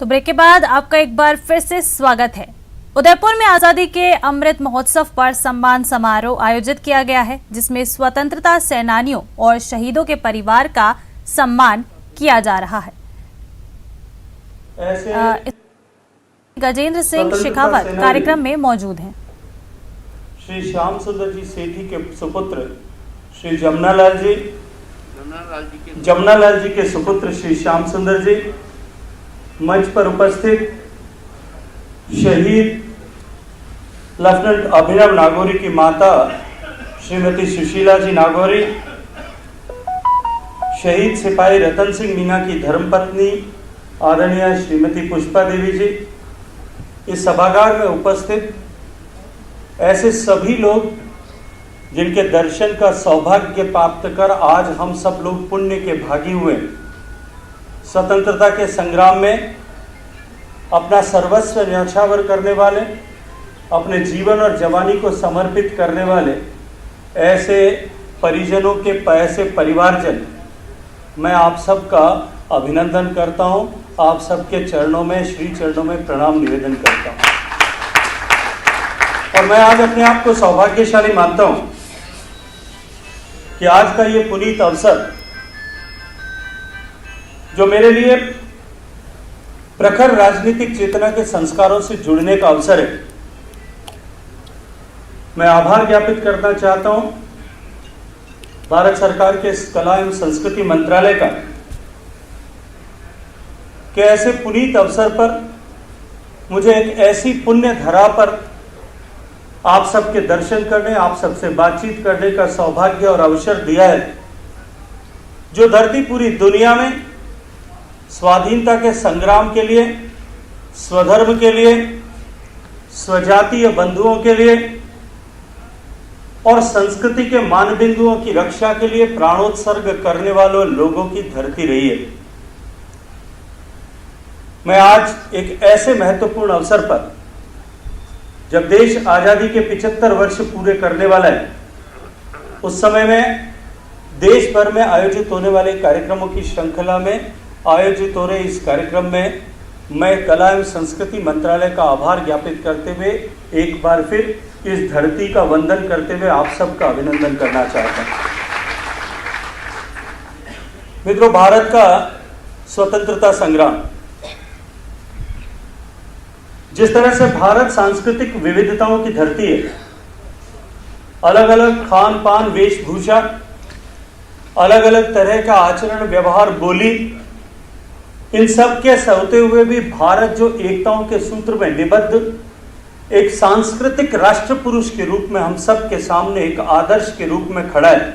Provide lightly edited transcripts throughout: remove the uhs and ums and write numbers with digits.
तो ब्रेक के बाद आपका एक बार फिर से स्वागत है। उदयपुर में आजादी के अमृत महोत्सव पर सम्मान समारोह आयोजित किया गया है, जिसमें स्वतंत्रता सेनानियों और शहीदों के परिवार का सम्मान किया जा रहा है। गजेंद्र सिंह शेखावत कार्यक्रम में मौजूद हैं। श्री श्याम सुंदर जी सेठी के सुपुत्र श्री जमुनालाल जी के सुपुत्र श्री श्याम सुंदर जी, मंच पर उपस्थित शहीद लेफ्टिनेंट अभिनव नागौरी की माता श्रीमती सुशीला जी नागौरी, शहीद सिपाही रतन सिंह मीना की धर्मपत्नी आदरणीय श्रीमती पुष्पा देवी जी, इस सभागार में उपस्थित ऐसे सभी लोग जिनके दर्शन का सौभाग्य प्राप्त कर आज हम सब लोग पुण्य के भागी हुए, स्वतंत्रता के संग्राम में अपना सर्वस्व न्यौछावर करने वाले, अपने जीवन और जवानी को समर्पित करने वाले ऐसे परिजनों के ऐसे परिवारजन, मैं आप सबका अभिनंदन करता हूं, आप सबके चरणों में, श्री चरणों में प्रणाम निवेदन करता हूं। और मैं आज अपने आप को सौभाग्यशाली मानता हूं कि आज का ये पुनीत अवसर जो मेरे लिए प्रखर राजनीतिक चेतना के संस्कारों से जुड़ने का अवसर है, मैं आभार ज्ञापित करना चाहता हूं भारत सरकार के कला एवं संस्कृति मंत्रालय का कि ऐसे पुनीत अवसर पर मुझे एक ऐसी पुण्य धरा पर आप सबके दर्शन करने, आप सबसे बातचीत करने का सौभाग्य और अवसर दिया है, जो धरती पूरी दुनिया में स्वाधीनता के संग्राम के लिए, स्वधर्म के लिए, स्वजातीय बंधुओं के लिए और संस्कृति के मानबिंदुओं की रक्षा के लिए प्राणोत्सर्ग करने वालों लोगों की धरती रही है। मैं आज एक ऐसे महत्वपूर्ण अवसर पर, जब देश आजादी के 75 वर्ष पूरे करने वाला है, उस समय में देश भर में आयोजित होने वाले कार्यक्रमों की श्रृंखला में आयोजित हो रहे इस कार्यक्रम में मैं कला एवं संस्कृति मंत्रालय का आभार ज्ञापित करते हुए एक बार फिर इस धरती का वंदन करते हुए आप सबका अभिनंदन करना चाहता हूं। मित्रों, भारत का स्वतंत्रता संग्राम, जिस तरह से भारत सांस्कृतिक विविधताओं की धरती है, अलग अलग खान पान, वेशभूषा, अलग अलग तरह का आचरण, व्यवहार, बोली, इन सब के होते हुए भी भारत जो एकताओं के सूत्र में निबद्ध एक सांस्कृतिक राष्ट्र पुरुष के रूप में हम सब के सामने एक आदर्श के रूप में खड़ा है,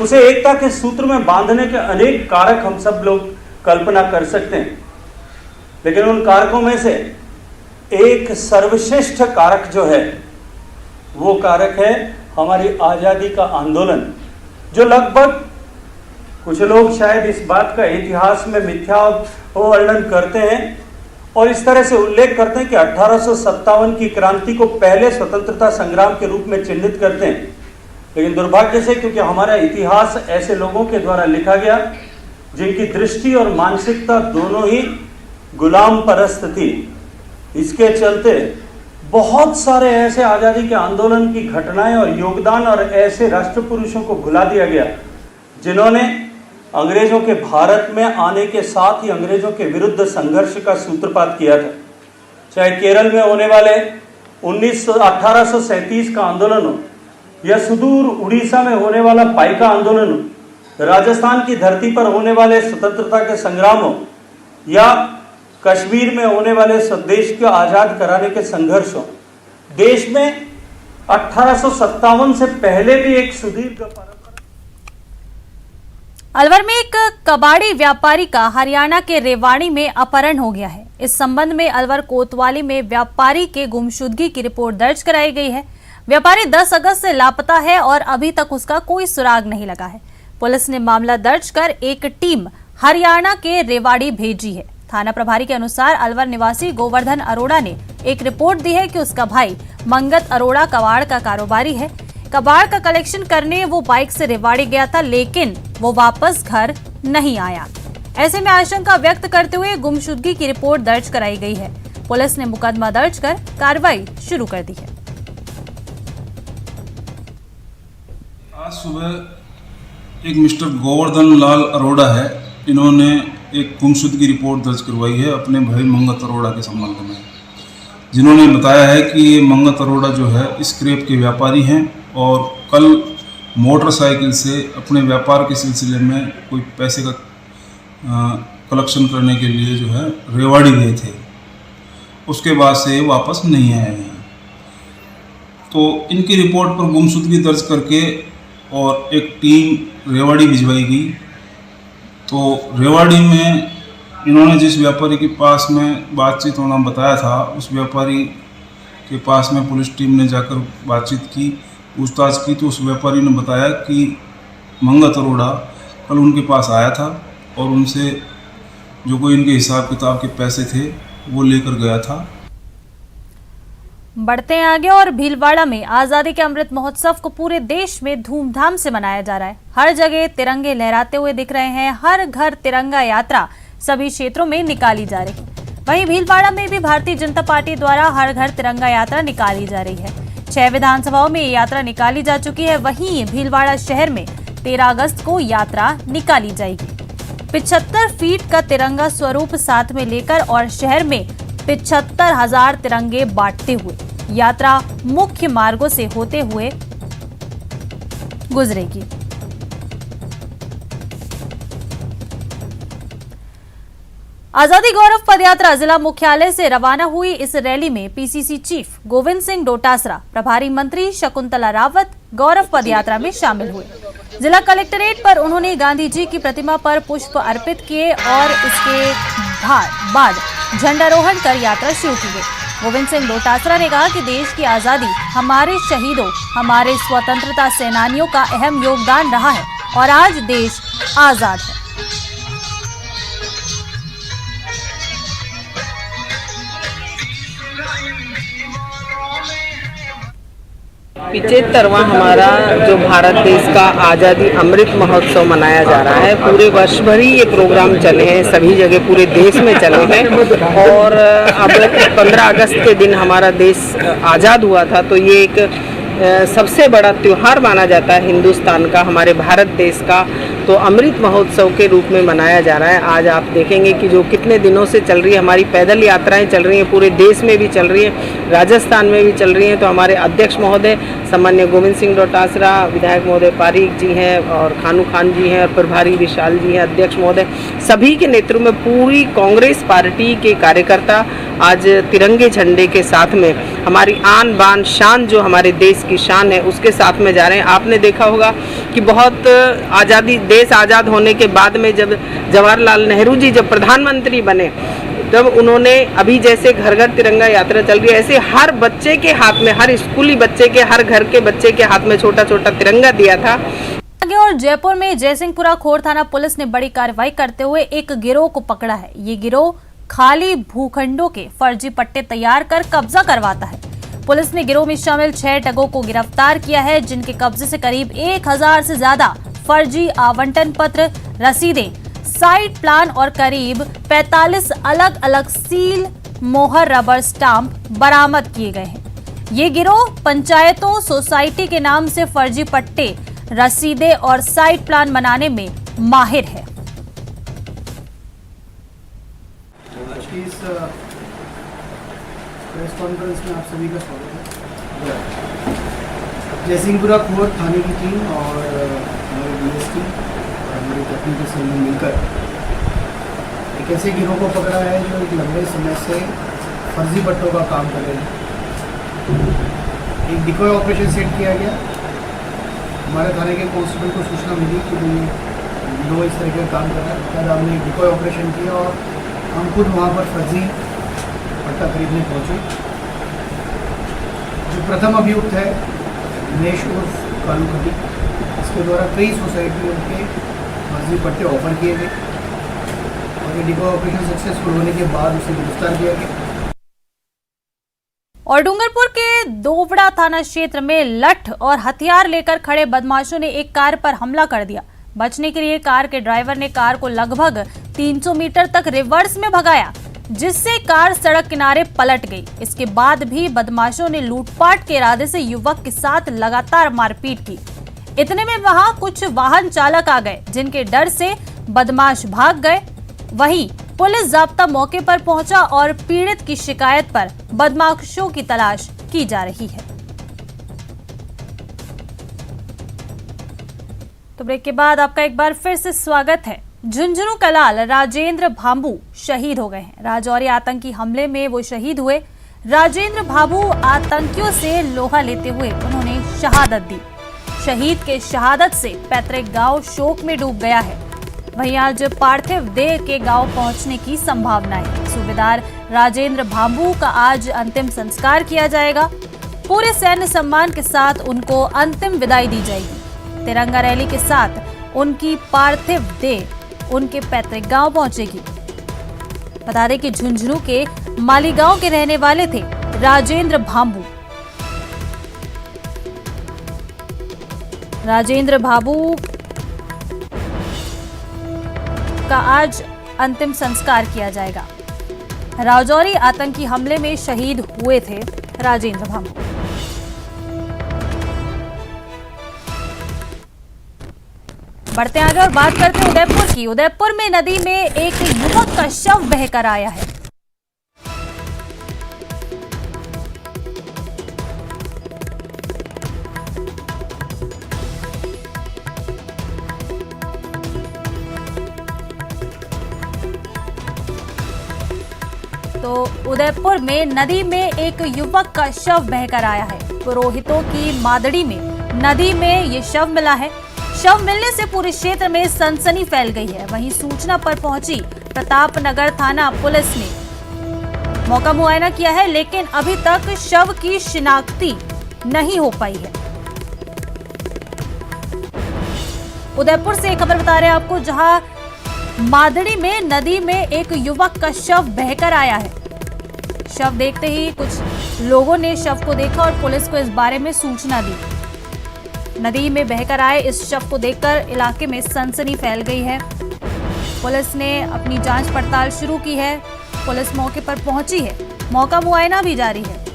उसे एकता के सूत्र में बांधने के अनेक कारक हम सब लोग कल्पना कर सकते हैं। लेकिन उन कारकों में से एक सर्वश्रेष्ठ कारक जो है, वो कारक है हमारी आजादी का आंदोलन, जो लगभग कुछ लोग शायद इस बात का इतिहास में मिथ्या वर्णन करते हैं और इस तरह से उल्लेख करते हैं कि 1857 की क्रांति को पहले स्वतंत्रता संग्राम के रूप में चिन्हित करते हैं। लेकिन दुर्भाग्य से, क्योंकि हमारा इतिहास ऐसे लोगों के द्वारा लिखा गया जिनकी दृष्टि और मानसिकता दोनों ही गुलाम परस्त थी, इसके चलते बहुत सारे ऐसे आजादी के आंदोलन की घटनाएं और योगदान और ऐसे राष्ट्र पुरुषों को भुला दिया गया जिन्होंने अंग्रेजों के भारत में आने के साथ ही अंग्रेजों के विरुद्ध संघर्ष का सूत्रपात किया था। चाहे केरल में होने वाले 1837 का आंदोलन हो, या सुदूर उड़ीसा में होने वाला पाइका आंदोलन हो, राजस्थान की धरती पर होने वाले स्वतंत्रता के संग्राम हो, या कश्मीर में होने वाले स्वदेश को आजाद कराने के संघर्ष हो, देश में 1857 से पहले भी एक सुदीर्घ अलवर में एक कबाड़ी व्यापारी का हरियाणा के रेवाड़ी में अपहरण हो गया है। इस संबंध में अलवर कोतवाली में व्यापारी के गुमशुदगी की रिपोर्ट दर्ज कराई गई है। व्यापारी 10 अगस्त से लापता है और अभी तक उसका कोई सुराग नहीं लगा है। पुलिस ने मामला दर्ज कर एक टीम हरियाणा के रेवाड़ी भेजी है। थाना प्रभारी के अनुसार अलवर निवासी गोवर्धन अरोड़ा ने एक रिपोर्ट दी है कि उसका भाई मंगत अरोड़ा कबाड़ का कारोबारी है। कबाड़ का कलेक्शन करने वो बाइक से रेवाड़ी गया था, लेकिन वो वापस घर नहीं आया। ऐसे में आशंका व्यक्त करते हुए गुमशुदगी की रिपोर्ट दर्ज कराई गई है। पुलिस ने मुकदमा दर्ज कर कार्रवाई शुरू कर दी है। आज सुबह एक मिस्टर गोवर्धन लाल अरोड़ा है, इन्होंने एक गुमशुदगी रिपोर्ट दर्ज करवाई है अपने भाई मंगत अरोड़ा के संबंध में, जिन्होंने बताया है कि ये मंगत अरोड़ा जो है स्क्रैप के व्यापारी हैं और कल मोटरसाइकिल से अपने व्यापार के सिलसिले में कोई पैसे का कलेक्शन करने के लिए जो है रेवाड़ी गए थे। उसके बाद से वापस नहीं आए हैं। तो इनकी रिपोर्ट पर गुमशुदगी दर्ज करके और एक टीम रेवाड़ी भिजवाई गई। तो रेवाड़ी में इन्होंने जिस व्यापारी के पास में बातचीत होना बताया था, उस व्यापारी के पास में पुलिस टीम ने जाकर बातचीत की, पूछताछ की, तो उस व्यापारी ने बताया कि मंगत अरोड़ा कल उनके पास आया था और उनसे जो कोई इनके हिसाब किताब के पैसे थे वो लेकर गया था। बढ़ते हैं आगे और भीलवाड़ा में आजादी के अमृत महोत्सव को पूरे देश में धूमधाम से मनाया जा रहा है। हर जगह तिरंगे लहराते हुए दिख रहे हैं। हर घर तिरंगा यात्रा सभी क्षेत्रों में निकाली जा रही है। वहीं भीलवाड़ा में भी भारतीय जनता पार्टी द्वारा हर घर तिरंगा यात्रा निकाली जा रही है। 6 विधानसभाओं में ये यात्रा निकाली जा चुकी है। वहीं भीलवाड़ा शहर में 13 अगस्त को यात्रा निकाली जाएगी। 75 फीट का तिरंगा स्वरूप साथ में लेकर और शहर में 75,000 तिरंगे बांटते हुए यात्रा मुख्य मार्गों से होते हुए गुजरेगी। आजादी गौरव पदयात्रा जिला मुख्यालय से रवाना हुई। इस रैली में पीसीसी चीफ गोविंद सिंह डोटासरा, प्रभारी मंत्री शकुंतला रावत गौरव पदयात्रा में शामिल हुए। जिला कलेक्ट्रेट पर उन्होंने गांधी जी की प्रतिमा पर पुष्प अर्पित किए और इसके बाद झंडारोहण कर यात्रा शुरू की गई। गोविंद सिंह डोटासरा ने कहा कि देश की आजादी हमारे शहीदों, हमारे स्वतंत्रता सेनानियों का अहम योगदान रहा है और आज देश आजाद है। 75वां हमारा जो भारत देश का आज़ादी अमृत महोत्सव मनाया जा रहा है। पूरे वर्ष भर ही ये प्रोग्राम चले हैं, सभी जगह पूरे देश में चले हैं। और अब 15 अगस्त के दिन हमारा देश आज़ाद हुआ था, तो ये एक सबसे बड़ा त्यौहार माना जाता है हिंदुस्तान का, हमारे भारत देश का। तो अमृत महोत्सव के रूप में मनाया जा रहा है। आज आप देखेंगे कि जो कितने दिनों से चल रही है हमारी पैदल यात्राएं चल रही हैं, पूरे देश में भी चल रही हैं, राजस्थान में भी चल रही हैं। तो हमारे अध्यक्ष महोदय सामान्य गोविंद सिंह डोटासरा, विधायक महोदय पारीक जी हैं और खानू खान जी हैं और प्रभारी विशाल जी हैं, अध्यक्ष महोदय, सभी के नेतृत्व में पूरी कांग्रेस पार्टी के कार्यकर्ता आज तिरंगे झंडे के साथ में हमारी आन बान शान, जो हमारे देश की शान है, उसके साथ में जा रहे हैं। आपने देखा होगा कि बहुत आज़ादी, देश आज़ाद होने के बाद में जब जवाहरलाल नेहरू जी जब प्रधानमंत्री बने, तब उन्होंने अभी जैसे घर घर तिरंगा यात्रा चल रही है, ऐसे हर बच्चे के हाथ में, हर स्कूली बच्चे के, हर घर के बच्चे के हाथ में छोटा छोटा तिरंगा दिया था। आगे और जयपुर में जयसिंहपुरा खोर थाना पुलिस ने बड़ी कार्रवाई करते हुए एक गिरोह को पकड़ा है। ये गिरोह खाली भूखंडों के फर्जी पट्टे तैयार कर कब्जा करवाता है। पुलिस ने गिरोह में शामिल 6 टगों को गिरफ्तार किया है, जिनके कब्जे से करीब 1000 से ज्यादा फर्जी आवंटन पत्र, रसीदें, साइट प्लान और करीब 45 अलग अलग सील, मोहर, रबर स्टाम्प बरामद किए गए हैं। ये गिरोह पंचायतों, सोसाइटी के नाम से फर्जी पट्टे, रसीदें और साइट प्लान बनाने में माहिर है। प्रेस कॉन्फ्रेंस में आप सभी का स्वागत है। जयसिंहपुरा खोर थाने की टीम और हमारे डीएसपी और हमारी तकनीकी सेल ने मिलकर एक ऐसे गिरोह को पकड़ा है जो एक लंबे समय से फर्जी पट्टों का काम कर रहे हैं। एक डिकॉय ऑपरेशन सेट किया गया। हमारे थाने के कांस्टेबल को सूचना मिली कि गिरोह इस तरह का काम कर रहा है। तब हमने एक डिकॉय ऑपरेशन किया और हम खुद वहाँ पर फर्जी पट्टा खरीदने पहुँचे। जो प्रथम अभियुक्त है दिनेश उर्फ कालू खटी, इसके द्वारा कई सोसाइटियों के फर्जी पट्टे ऑफर किए गए और ये डिकॉय ऑपरेशन सक्सेसफुल होने के बाद उसे गिरफ्तार किया गया। और डूंगरपुर के दोवड़ा थाना क्षेत्र में लठ और हथियार लेकर खड़े बदमाशों ने एक कार पर हमला कर दिया। बचने के लिए कार के ड्राइवर ने कार को लगभग 300 मीटर तक रिवर्स में भगाया, जिससे कार सड़क किनारे पलट गई। इसके बाद भी बदमाशों ने लूटपाट के इरादे से युवक के साथ लगातार मारपीट की। इतने में वहां कुछ वाहन चालक आ गए, जिनके डर से बदमाश भाग गए। वहीं पुलिस जाब्ता मौके पर पहुंचा और पीड़ित की शिकायत पर बदमाशों की तलाश की जा रही है। तो ब्रेक के बाद आपका एक बार फिर से स्वागत है। झुंझुनू कलाल राजेंद्र भांबू शहीद हो गए हैं। राजौरी आतंकी हमले में वो शहीद हुए। राजेंद्र भांबू आतंकियों से लोहा लेते हुए उन्होंने शहादत दी। शहीद के शहादत से पैतृक गांव शोक में डूब गया है। वहीं आज पार्थिव देह के गांव पहुंचने की संभावना है। सूबेदार राजेंद्र भांबू का आज अंतिम संस्कार किया जाएगा। पूरे सैन्य सम्मान के साथ उनको अंतिम विदाई दी जाएगी। तिरंगा रैली के साथ उनकी पार्थिव देह उनके पैतृक गांव पहुंचेगी। बता दें कि झुंझुनू के मालीगांव के रहने वाले थे राजेंद्र भांबू। राजेंद्र भांबू का आज अंतिम संस्कार किया जाएगा। राजौरी आतंकी हमले में शहीद हुए थे राजेंद्र भांबू। बढ़ते आगे और बात करते हैं उदयपुर की। उदयपुर में नदी में एक युवक का शव बहकर आया है। तो उदयपुर में नदी में एक युवक का शव बहकर आया है। पुरोहितों की मादड़ी में नदी में ये शव मिला है। शव मिलने से पूरे क्षेत्र में सनसनी फैल गई है। वहीं सूचना पर पहुंची प्रतापनगर थाना पुलिस ने मौका मुआयना किया है, लेकिन अभी तक शव की शिनाख्ती नहीं हो पाई है। उदयपुर से एक खबर बता रहे हैं आपको, जहां मादड़ी में नदी में एक युवक का शव बहकर आया है। शव देखते ही कुछ लोगों ने शव को देखा और पुलिस को इस बारे में सूचना दी। नदी में बहकर आए इस शव को देखकर इलाके में सनसनी फैल गई है। पुलिस ने अपनी जांच पड़ताल शुरू की है। पुलिस मौके पर पहुंची है। मौका मुआयना भी जारी है।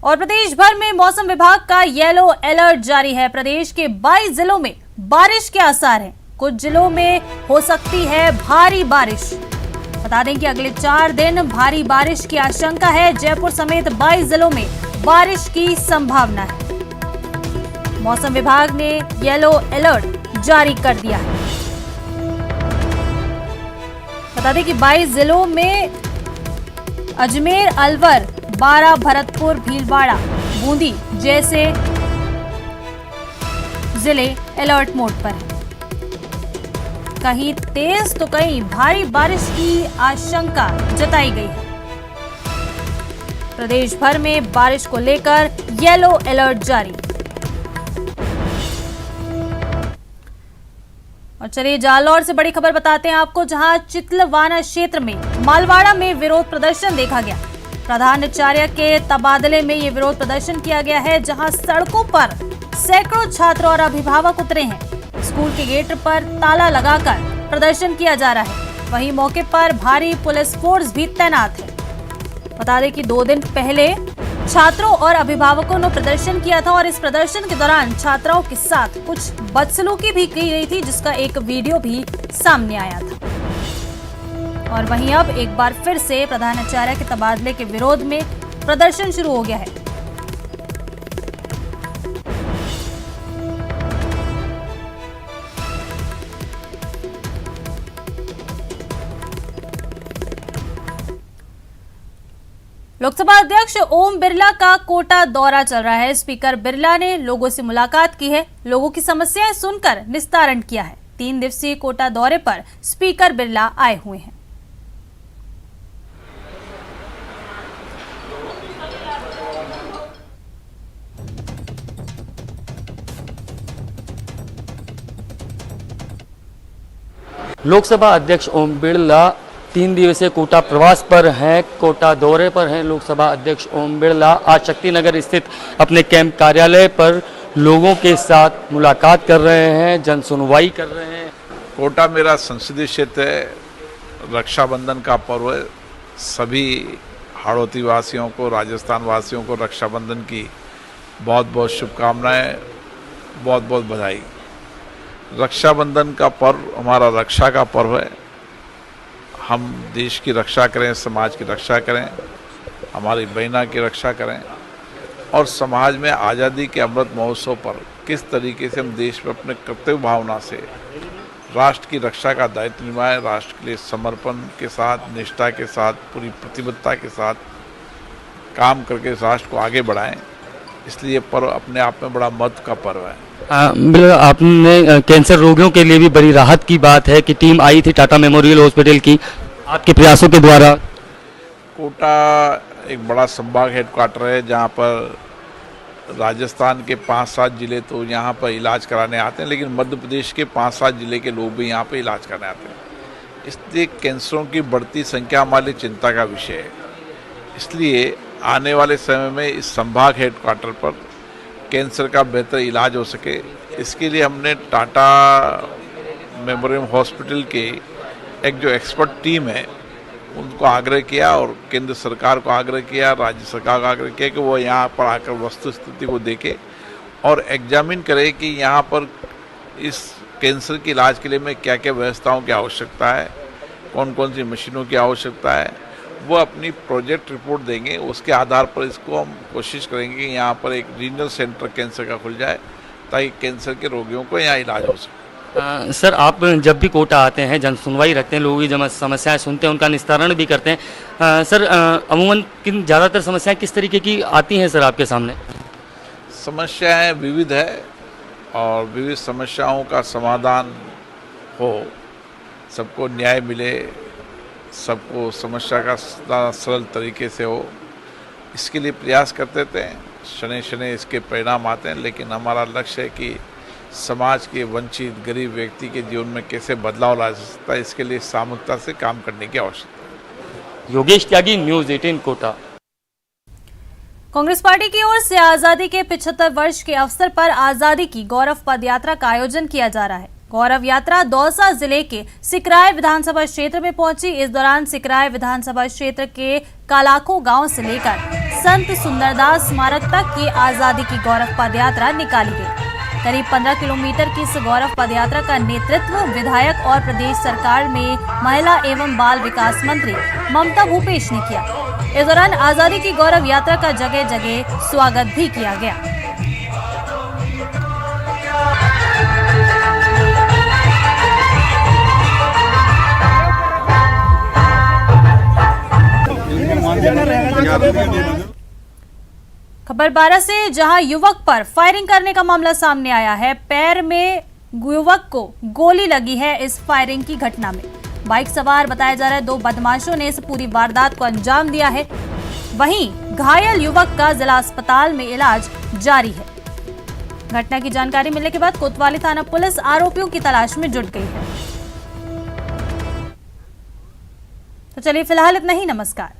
और प्रदेश भर में मौसम विभाग का येलो अलर्ट जारी है। प्रदेश के 22 जिलों में बारिश के आसार हैं। कुछ जिलों में हो सकती है भारी बारिश। बता दें कि अगले 4 दिन भारी बारिश की आशंका है। जयपुर समेत 22 जिलों में बारिश की संभावना है। मौसम विभाग ने येलो अलर्ट जारी कर दिया है। बता दें कि 22 जिलों में अजमेर, अलवर, बारा, भरतपुर, भीलवाड़ा, बूंदी जैसे जिले अलर्ट मोड पर हैं। कहीं तेज तो कहीं भारी बारिश की आशंका जताई गई है। प्रदेश भर में बारिश को लेकर येलो अलर्ट जारी। और चलिए जालौर से बड़ी खबर बताते हैं आपको, जहां चितलवाना क्षेत्र में मालवाड़ा में विरोध प्रदर्शन देखा गया। प्रधानाचार्य के तबादले में ये विरोध प्रदर्शन किया गया है, जहां सड़कों पर सैकड़ों छात्र और अभिभावक उतरे हैं। स्कूल के गेट पर ताला लगाकर प्रदर्शन किया जा रहा है। वहीं मौके पर भारी पुलिस फोर्स भी तैनात है। बता दें कि 2 दिन पहले छात्रों और अभिभावकों ने प्रदर्शन किया था और इस प्रदर्शन के दौरान छात्राओं के साथ कुछ बदसलूकी भी की गई थी, जिसका एक वीडियो भी सामने आया था। और वहीं अब एक बार फिर से प्रधानाचार्य के तबादले के विरोध में प्रदर्शन शुरू हो गया है। लोकसभा अध्यक्ष ओम बिरला का कोटा दौरा चल रहा है। स्पीकर बिरला ने लोगों से मुलाकात की है, लोगों की समस्याएं सुनकर निस्तारण किया है। 3 दिवसीय कोटा दौरे पर स्पीकर बिरला आए हुए हैं। लोकसभा अध्यक्ष ओम बिरला 3 दिवसीय कोटा प्रवास पर हैं, कोटा दौरे पर हैं। लोकसभा अध्यक्ष ओम बिरला आज शक्तिनगर स्थित अपने कैंप कार्यालय पर लोगों के साथ मुलाकात कर रहे हैं, जन सुनवाई कर रहे हैं। कोटा मेरा संसदीय क्षेत्र है, रक्षाबंधन का पर्व है। सभी हाड़ौती वासियों को, राजस्थान वासियों को रक्षाबंधन की बहुत बहुत शुभकामनाएं, बहुत बहुत बधाई। रक्षाबंधन का पर्व हमारा रक्षा का पर्व है। हम देश की रक्षा करें, समाज की रक्षा करें, हमारी बहना की रक्षा करें और समाज में आज़ादी के अमृत महोत्सव पर किस तरीके से हम देश में अपने कर्तव्य भावना से राष्ट्र की रक्षा का दायित्व निभाएं, राष्ट्र के लिए समर्पण के साथ, निष्ठा के साथ, पूरी प्रतिबद्धता के साथ काम करके राष्ट्र को आगे बढ़ाएं। इसलिए पर्व अपने आप में बड़ा महत्व का पर्व है। आपने कैंसर रोगियों के लिए भी बड़ी राहत की बात है कि टीम आई थी टाटा मेमोरियल हॉस्पिटल की, आपके प्रयासों के द्वारा। कोटा एक बड़ा संभाग हेडक्वार्टर है जहाँ पर राजस्थान के 5-7 जिले तो यहाँ पर इलाज कराने आते हैं, लेकिन मध्य प्रदेश के 5-7 जिले के लोग भी यहाँ पर इलाज कराने आते हैं। इसलिए कैंसरों की बढ़ती संख्या हमारे लिए चिंता का विषय है। इसलिए आने वाले समय में इस संभाग हेडक्वार्टर पर कैंसर का बेहतर इलाज हो सके, इसके लिए हमने टाटा मेमोरियल हॉस्पिटल के एक जो एक्सपर्ट टीम है उनको आग्रह किया और केंद्र सरकार को आग्रह किया, राज्य सरकार को आग्रह किया कि वो यहाँ पर आकर वस्तु स्थिति को देखे और एग्जामिन करे कि यहाँ पर इस कैंसर के इलाज के लिए में क्या क्या व्यवस्थाओं की आवश्यकता है, कौन कौन सी मशीनों की आवश्यकता है। वो अपनी प्रोजेक्ट रिपोर्ट देंगे, उसके आधार पर इसको हम कोशिश करेंगे कि यहाँ पर एक रीजनल सेंटर कैंसर का खुल जाए ताकि कैंसर के रोगियों को यहाँ इलाज हो सके। सर, आप जब भी कोटा आते हैं, जन सुनवाई रखते हैं, लोगों की जब समस्याएं सुनते हैं, उनका निस्तारण भी करते हैं। सर, अमूमन किन ज़्यादातर समस्याएं किस तरीके की आती हैं सर आपके सामने? समस्याएं विविध है और विविध समस्याओं का समाधान हो, सबको न्याय मिले, सबको समस्या का सरल तरीके से हो, इसके लिए प्रयास करते थे। शनि शनि इसके परिणाम आते हैं, लेकिन हमारा लक्ष्य है कि समाज के वंचित गरीब व्यक्ति के जीवन में कैसे बदलाव ला सकता है, इसके लिए सामूहिकता से काम करने की आवश्यकता है। योगेश त्यागी, न्यूज़ 18 कोटा। कांग्रेस पार्टी की ओर से आजादी के 75 वर्ष के अवसर पर आजादी की गौरव पद यात्रा का आयोजन किया जा रहा है। गौरव यात्रा दौसा जिले के सिकराय विधानसभा क्षेत्र में पहुंची। इस दौरान सिकराय विधानसभा क्षेत्र के कालाखो गांव से लेकर संत सुंदरदास स्मारक तक की आजादी की गौरव पद यात्रा निकाली गई। करीब 15 किलोमीटर की इस गौरव पद यात्रा का नेतृत्व विधायक और प्रदेश सरकार में महिला एवं बाल विकास मंत्री ममता भूपेश ने किया। इस दौरान आजादी की गौरव यात्रा का जगह जगह स्वागत भी किया गया। खबर 12 से, जहां युवक पर फायरिंग करने का मामला सामने आया है। पैर में युवक को गोली लगी है इस फायरिंग की घटना में। बाइक सवार बताया जा रहा है 2 बदमाशों ने इस पूरी वारदात को अंजाम दिया है। वहीं घायल युवक का जिला अस्पताल में इलाज जारी है। घटना की जानकारी मिलने के बाद कोतवाली थाना पुलिस आरोपियों की तलाश में जुट गई है। तो चलिए फिलहाल इतना ही, नमस्कार।